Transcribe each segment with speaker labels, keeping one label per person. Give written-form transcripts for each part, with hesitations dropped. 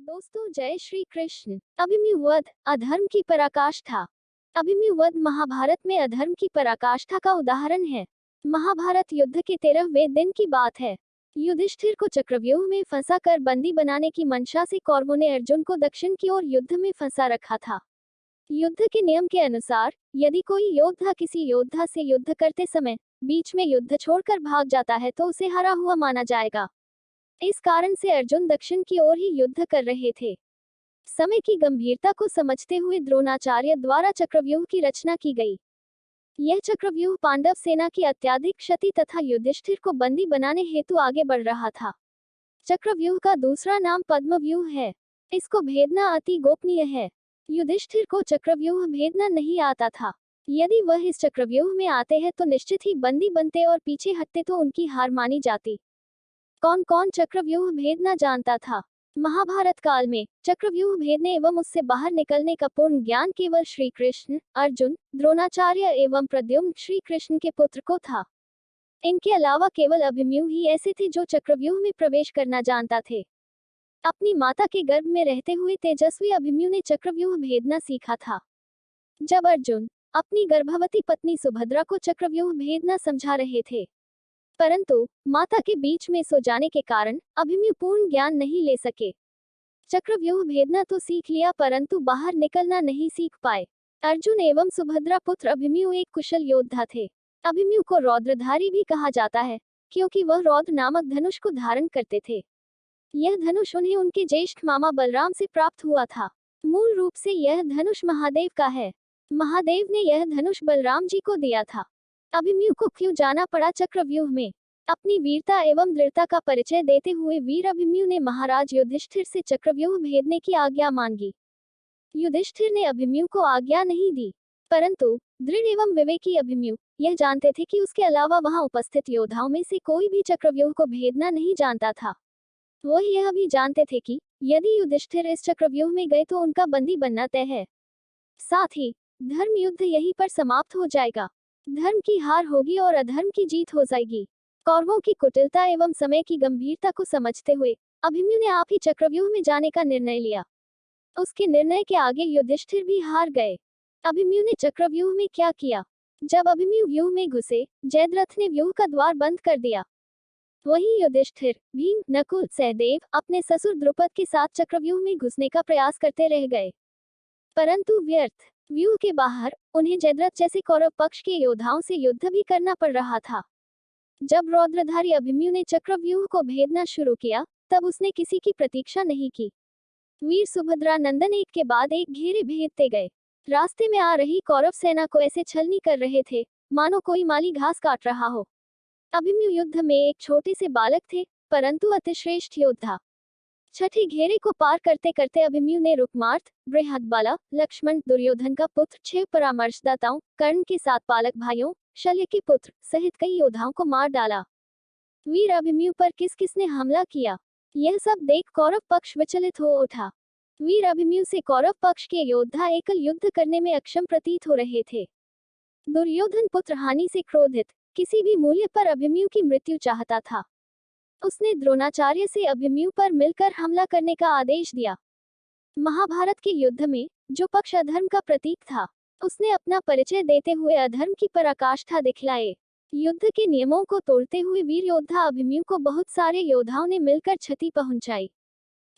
Speaker 1: दोस्तों जय श्री कृष्ण। अभिमन्यु वध अधर्म की पराकाष्ठा। अभिमन्यु वध महाभारत में अधर्म की पराकाष्ठा का उदाहरण है। महाभारत युद्ध के 13वें दिन की बात है। युधिष्ठिर को चक्रव्यूह में फंसा कर बंदी बनाने की मंशा से कौरवों ने अर्जुन को दक्षिण की ओर युद्ध में फंसा रखा था। युद्ध के नियम के अनुसार यदि कोई योद्धा किसी योद्धा से युद्ध करते समय बीच में युद्ध छोड़कर भाग जाता है तो उसे हारा हुआ माना जाएगा। इस कारण से अर्जुन दक्षिण की ओर ही युद्ध कर रहे थे। समय की गंभीरता को समझते हुए द्रोणाचार्य द्वारा चक्रव्यूह की रचना की गई। यह चक्रव्यूह पांडव सेना की अत्यधिक क्षति तथा युधिष्ठिर को बंदी बनाने हेतु आगे बढ़ रहा था। चक्रव्यूह का दूसरा नाम पद्मव्यूह है। इसको भेदना अति गोपनीय है। युधिष्ठिर को चक्रव्यूह भेदना नहीं आता था। यदि वह इस चक्रव्यूह में आते हैं तो निश्चित ही बंदी बनते और पीछे हटते तो उनकी हार मानी जाती। कौन कौन चक्रव्यूह भेदना जानता था? महाभारत काल में चक्रव्यूह भेदने एवं उससे बाहर निकलने का पूर्ण ज्ञान केवल श्री कृष्ण, अर्जुन, द्रोणाचार्य एवं प्रद्युम्न श्री कृष्ण के पुत्र को था। इनके अलावा केवल अभिमन्यु ही ऐसे थे जो चक्रव्यूह में प्रवेश करना जानता थे। अपनी माता के गर्भ में रहते हुए तेजस्वी अभिमन्यु ने चक्रव्यूह भेदना सीखा था। जब अर्जुन अपनी गर्भवती पत्नी सुभद्रा को चक्रव्यूह भेदना समझा रहे थे, परंतु माता के बीच में सो जाने के कारण अभिमन्यु पूर्ण ज्ञान नहीं ले सके। चक्रव्यूह भेदना तो सीख लिया परंतु बाहर निकलना नहीं सीख पाए। अर्जुन एवं सुभद्रा पुत्र अभिमन्यु एक कुशल योद्धा थे। अभिमन्यु को रौद्रधारी भी कहा जाता है क्योंकि वह रौद्र नामक धनुष को धारण करते थे। यह धनुष उन्हें उनके ज्येष्ठ मामा बलराम से प्राप्त हुआ था। मूल रूप से यह धनुष महादेव का है। महादेव ने यह धनुष बलराम जी को दिया था। अभिमन्यु को क्यों जाना पड़ा चक्रव्यूह में? अपनी वीरता एवं दृढ़ता का परिचय देते हुए वीर अभिमन्यु ने महाराज युधिष्ठिर से चक्रव्यूह भेदने की आज्ञा मांगी। युधिष्ठिर ने अभिमन्यु को आज्ञा नहीं दी, परंतु दृढ़ एवं विवेकी अभिमन्यु यह जानते थे कि उसके अलावा वहां उपस्थित योद्धाओं में से कोई भी चक्रव्यूह को भेदना नहीं जानता था। वह यह भी जानते थे कि यदि युधिष्ठिर इस चक्रव्यूह में गए तो उनका बंदी बनना तय है। साथ ही धर्म युद्ध यहीं पर समाप्त हो जाएगा। धर्म की हार होगी और अधर्म की जीत हो जाएगी। कौरवों की कुटिलता एवं समय की गंभीरता को समझते हुए अभिमन्यु ने आप ही चक्रव्यूह में जाने का निर्णय लिया। उसके निर्णय के आगे युधिष्ठिर भी हार गए। अभिमन्यु ने चक्रव्यूह में क्या किया? जब अभिमन्यु व्यूह में घुसे, जयद्रथ ने व्यूह का द्वार बंद कर दिया। वहीं युधिष्ठिर, भीम, नकुल, सहदेव अपने ससुर द्रुपद के साथ चक्रव्यूह में घुसने का प्रयास करते रह गए, परंतु व्यर्थ। व्यूह के बाहर उन्हें जयद्रथ जैसे कौरव पक्ष के योद्धाओं से युद्ध भी करना पड़ रहा था। जब रौद्रधारी अभिमन्यु ने चक्रव्यूह को भेदना शुरू किया, तब उसने किसी की प्रतीक्षा नहीं की। वीर सुभद्रा नंदन एक के बाद एक घेरे भेदते गए। रास्ते में आ रही कौरव सेना को ऐसे छलनी कर रहे थे मानो कोई माली घास काट रहा हो। अभिमन्यु युद्ध में एक छोटे से बालक थे, परंतु अतिश्रेष्ठ योद्धा। छठे घेरे को पार करते करते अभिमन्यु ने रुक्मार्थ, बृहदबाला, लक्ष्मण, दुर्योधन का पुत्र, 6 परामर्शदाताओं, कर्ण के 7 पालक भाइयों, शल्य के पुत्र सहित कई योद्धाओं को मार डाला। वीर अभिमन्यु पर किस किसने हमला किया, यह सब देख कौरव पक्ष विचलित हो उठा। वीर अभिमन्यु से कौरव पक्ष के योद्धा एकल युद्ध करने में अक्षम प्रतीत हो रहे थे। दुर्योधन पुत्र हानि से क्रोधित किसी भी मूल्य पर अभिमन्यु की मृत्यु चाहता था। उसने द्रोणाचार्य से अभिमन्यु पर मिलकर हमला करने का आदेश दिया। महाभारत के युद्ध में जो पक्ष अधर्म का प्रतीक था, उसने अपना परिचय देते हुए अधर्म की पराकाष्ठा दिखलाए। युद्ध के नियमों को तोड़ते हुए वीर योद्धा अभिमन्यु को बहुत सारे योद्धाओं ने मिलकर क्षति पहुंचाई।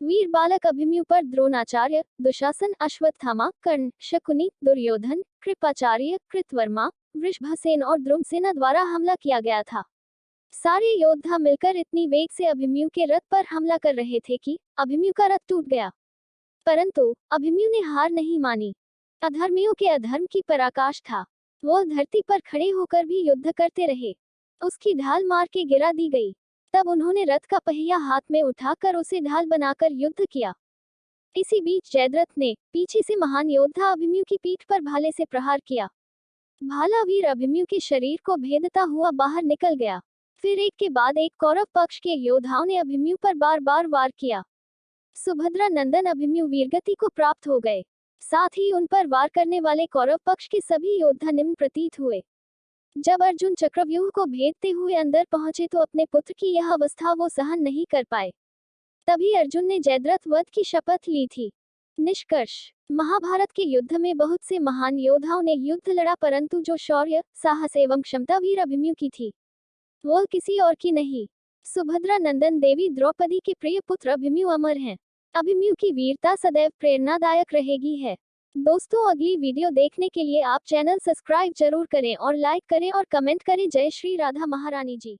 Speaker 1: वीर बालक अभिमन्यु पर द्रोणाचार्य, दुशासन, अश्वत्थामा, कर्ण, शकुनि, दुर्योधन, कृपाचार्य, कृतवर्मा, वृषभसेन और द्रुमसेना द्वारा हमला किया गया था। सारे योद्धा मिलकर इतनी वेग से अभिमन्यु के रथ पर हमला कर रहे थे कि अभिमन्यु का रथ टूट गया, परंतु अभिमन्यु ने हार नहीं मानी। अधर्मियों के अधर्म की पराकाष्ठा। वह धरती पर खड़े होकर भी युद्ध करते रहे। उसकी ढाल मार के गिरा दी गई। तब उन्होंने रथ का पहिया हाथ में उठाकर उसे ढाल बनाकर युद्ध किया। इसी बीच जयद्रथ ने पीछे से महान योद्धा अभिमन्यु की पीठ पर भाले से प्रहार किया। भाला वीर अभिमन्यु के शरीर को भेदता हुआ बाहर निकल गया। फिर एक के बाद एक कौरव पक्ष के योद्धाओं ने अभिमन्यु पर बार बार वार किया। सुभद्रा नंदन अभिमन्यु वीरगति को प्राप्त हो गए। साथ ही उन पर वार करने वाले कौरव पक्ष के सभी योद्धा निम्न प्रतीत हुए। जब अर्जुन चक्रव्यूह को भेदते हुए अंदर पहुंचे तो अपने पुत्र की यह अवस्था वो सहन नहीं कर पाए। तभी अर्जुन ने जयद्रथ वध की शपथ ली थी। निष्कर्ष, महाभारत के युद्ध में बहुत से महान योद्धाओं ने युद्ध लड़ा, परंतु जो शौर्य, साहस एवं क्षमता वीर अभिमन्यु की थी, वह किसी और की नहीं। सुभद्रा नंदन देवी द्रौपदी के प्रिय पुत्र अभिमन्यु अमर हैं। अभिमन्यु की वीरता सदैव प्रेरणादायक रहेगी है। दोस्तों, अगली वीडियो देखने के लिए आप चैनल सब्सक्राइब जरूर करें और लाइक करें और कमेंट करें। जय श्री राधा महारानी जी।